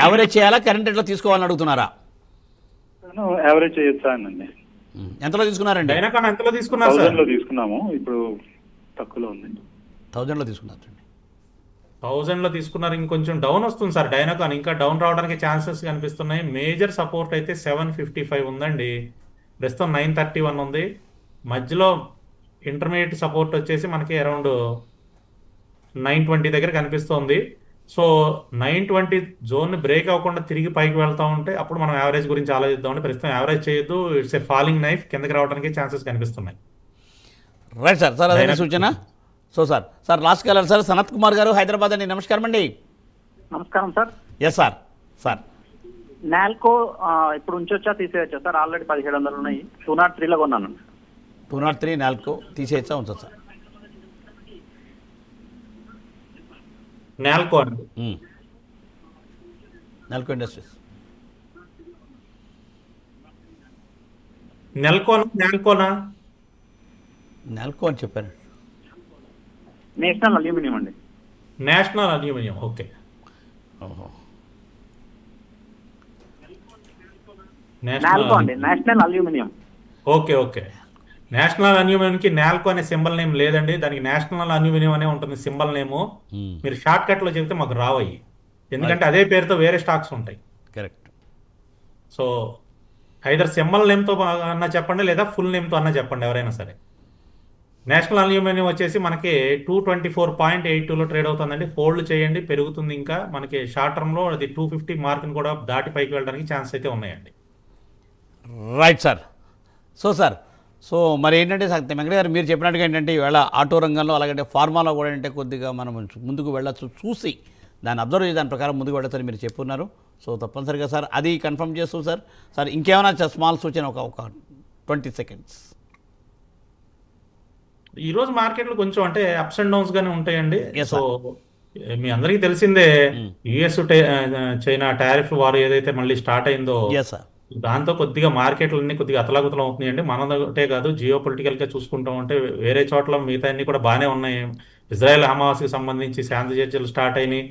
యావరేజ్ చేయాలా, కరెంట్ రేట్లో తీసుకోవాలని అడుగుతున్నారా? యావరేజ్ చేయొచ్చా అండి. ఎంతలో తీసుకున్నారండి? డైనాకాన్ ఎంతలో తీసుకున్నారు సార్? 1000లో తీసుకున్నాము, ఇప్పుడు తక్కువలో ఉంది. 1000లో తీసుకున్నారు. 1000లో తీసుకున్నారు, ఇంకొంచెం డౌన్ వస్తుంది సార్. డైనాకాన్ ఇంకా డౌన్ రావడానికి ఛాన్సెస్ కనిపిస్తున్నాయి. మేజర్ సపోర్ట్ అయితే 755 ఉందండి, ప్రస్తుతం 931 ఉంది. మధ్యలో ఇంటర్మీడియట్ సపోర్ట్ వచ్చేసి మనకి అరౌండ్ 920 దగ్గర కనిపిస్తోంది. సో 920 జోన్ బ్రేక్ అవ్వకుండా తిరిగి పైకి వెళ్తా ఉంటే అప్పుడు మనం యావరేజ్ గురించి ఆలోచిద్దామంటే ప్రస్తుతం యావరేజ్ చేయొద్దు. ఇట్స్ ఏ ఫాలింగ్ నైఫ్, కిందకి రావడానికి ఛాన్సెస్ కనిపిస్తున్నాయి. Right sir. సార్ అదే సూచన. So sir last caller sir Sanath Kumar garu Hyderabad అండి. నమస్కారం అండి. నమస్కారం సార్. ఎస్ సార్ నాల్కో ఇప్పుడు ఉంచొచ్చా తీసేయచ్చా సార్? ఆల్రెడీ 1700 ఉన్నాయి, 203లో కొన్నాను. 203 నాల్కో తీసేయచ్చా ఉంచొచ్చా? నాల్కో ఇండస్ట్రీస్. నాల్కో అని చెప్పాను. నేషనల్ అల్యూమినియం అండి. National aluminium. ఓకే. నాల్కో అండి, నేషనల్ అల్యూమినియం. ఓకే. నేషనల్ అల్యూమినియంకి నాల్కో అనే సింబల్ నేమ్ లేదండి, దానికి నేషనల్ అల్యూమినియం అనే ఉంటుంది సింబల్ నేము. మీరు షార్ట్ కట్ లో చెప్తే మాకు రావయ్యి, ఎందుకంటే అదే పేరుతో వేరే స్టాక్స్ ఉంటాయి. కరెక్ట్. సో ఐదర్ సింబల్ నేమ్తో అన్నా చెప్పండి, లేదా ఫుల్ నేమ్తో అన్నా చెప్పండి, ఎవరైనా సరే. నేషనల్ అల్యూమినియం వచ్చేసి మనకి 224.82లో ట్రేడ్ అవుతుందండి. హోల్డ్ చేయండి, పెరుగుతుంది. ఇంకా మనకి షార్ట్ టర్మ్లో అది 250 మార్క్ని కూడా దాటి పైకి వెళ్ళడానికి ఛాన్స్ అయితే ఉన్నాయండి. Right sir. సో మరి ఏంటంటే వెంకట గారు మీరు చెప్పినట్టుగా ఏంటంటే ఈవేళ ఆటో రంగంలో అలాగంటే ఫార్మాలో కూడా ఏంటంటే కొద్దిగా మనం ముందుకు వెళ్ళచ్చు, చూసి దాన్ని అబ్జర్వ్ చేసి దాని ప్రకారం ముందుకు వెళ్ళొచ్చని మీరు చెప్పున్నారు. సో తప్పనిసరిగా సార్ అది కన్ఫర్మ్ చేస్తూ సార్ ఇంకేమైనా స్మాల్ సూచన ఒక 20 seconds. ఈరోజు మార్కెట్లు కొంచెం అంటే అప్స్ అండ్ డౌన్స్ గానే ఉంటాయండి. సో మీ అందరికీ తెలిసిందే, యుఎస్ చైనా టారిఫ్ వారు ఏదైతే మళ్ళీ స్టార్ట్ అయిందో దాంతో కొద్దిగా మార్కెట్లు అన్ని కొద్దిగా అతలాకుతలం అవుతున్నాయండి. మనదే కాదు, జియో పొలిటికల్ గా చూసుకుంటాం అంటే వేరే చోట్ల మిగతా అన్ని కూడా బాగానే ఉన్నాయి. ఇజ్రాయెల్ హమాస్కి సంబంధించి శాంతి చర్చలు స్టార్ట్ అయినాయి.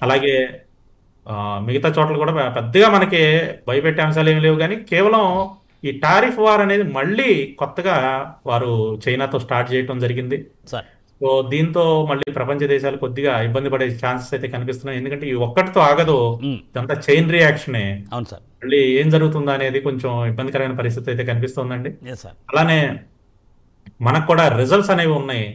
అలాగే మిగతా చోట్ల కూడా పెద్దగా మనకి భయపెట్టే అంశాలు ఏమి లేవు. కానీ కేవలం ఈ టారిఫ్ వార్ అనేది మళ్ళీ కొత్తగా వారు చైనాతో స్టార్ట్ చేయడం జరిగింది. సో దీంతో మళ్ళీ ప్రపంచ దేశాలు కొద్దిగా ఇబ్బంది పడే ఛాన్సెస్ అయితే కనిపిస్తున్నాయి. ఎందుకంటే ఈ ఒక్కటితో ఆగదు, ఇదంతా చైన్ రియాక్షనే. అవును సార్. మళ్ళీ ఏం జరుగుతుందా అనేది కొంచెం ఇబ్బందికరమైన పరిస్థితి అయితే కనిపిస్తుందండి. అలానే మనకు కూడా రిజల్ట్స్ అనేవి ఉన్నాయి.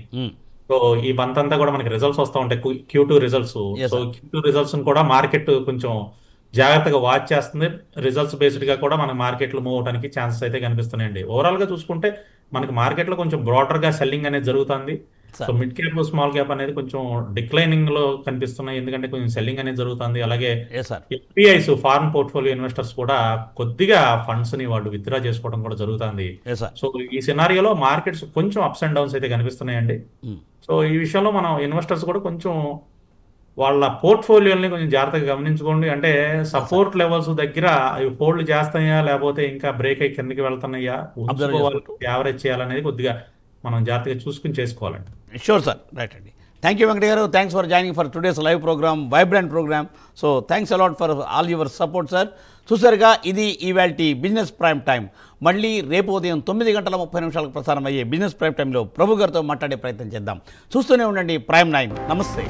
సో ఈ బంత్ అంతా కూడా మనకి రిజల్ట్స్ వస్తూ ఉంటాయి, Q2 results. So Q2 results కూడా మార్కెట్ కొంచెం జాగ్రత్తగా వాచ్ చేస్తుంది. రిజల్ట్స్ బేస్డ్ గా కూడా మన మార్కెట్లు మూవ్ అవడానికి ఛాన్సెస్ అయితే కనిపిస్తున్నాయండి. ఓవరాల్ గా చూసుకుంటే మనకి మార్కెట్ లో కొంచెం బ్రాడర్ గా సెల్లింగ్ అనేది జరుగుతుంది. So mid cap small cap అనేది కొంచెం డిక్లైనింగ్ లో కనిపిస్తున్నాయి, ఎందుకంటే కొంచెం సెల్లింగ్ అనేది జరుగుతుంది. అలాగే ఎఫ్పిఐస్ ఫారెన్ పోర్ట్ఫోలియో ఇన్వెస్టర్స్ కూడా కొద్దిగా ఫండ్స్ ని వాళ్ళు విత్డ్రా చేసుకోవడం కూడా జరుగుతుంది. సో ఈ సినారియోలో మార్కెట్స్ కొంచెం అప్స్ అండ్ డౌన్స్ అయితే కనిపిస్తున్నాయండి. సో ఈ విషయంలో మనం ఇన్వెస్టర్స్ కూడా కొంచెం వాళ్ళ పోర్ట్ఫోలియోని కొంచెం జాగ్రత్తగా గమనించుకోండి. అంటే సపోర్ట్ లెవెల్స్ దగ్గర అవి హోల్డ్ చేస్తాయా, లేకపోతే ఇంకా బ్రేక్ అయ్యి కిందకి వెళ్తున్నాయా, యావరేజ్ చేయాలనేది కొద్దిగా మనం జాగ్రత్తగా చూసుకుని చేసుకోవాలండి. Sure sir. రైట్ అండి. Thank you Venkata garu. Thanks for joining for today's live programme, vibrant programme. So thanks a lot for all your support sir. చూసారుగా, ఇది ఇవాల్టి బిజినెస్ ప్రైమ్ టైం. మళ్ళీ రేపు ఉదయం 9:30 ప్రసారం అయ్యే బిజినెస్ ప్రైమ్ టైంలో ప్రభు గారితో మాట్లాడే ప్రయత్నం చేద్దాం. చూస్తూనే ఉండండి ప్రైమ్ 9. నమస్తే.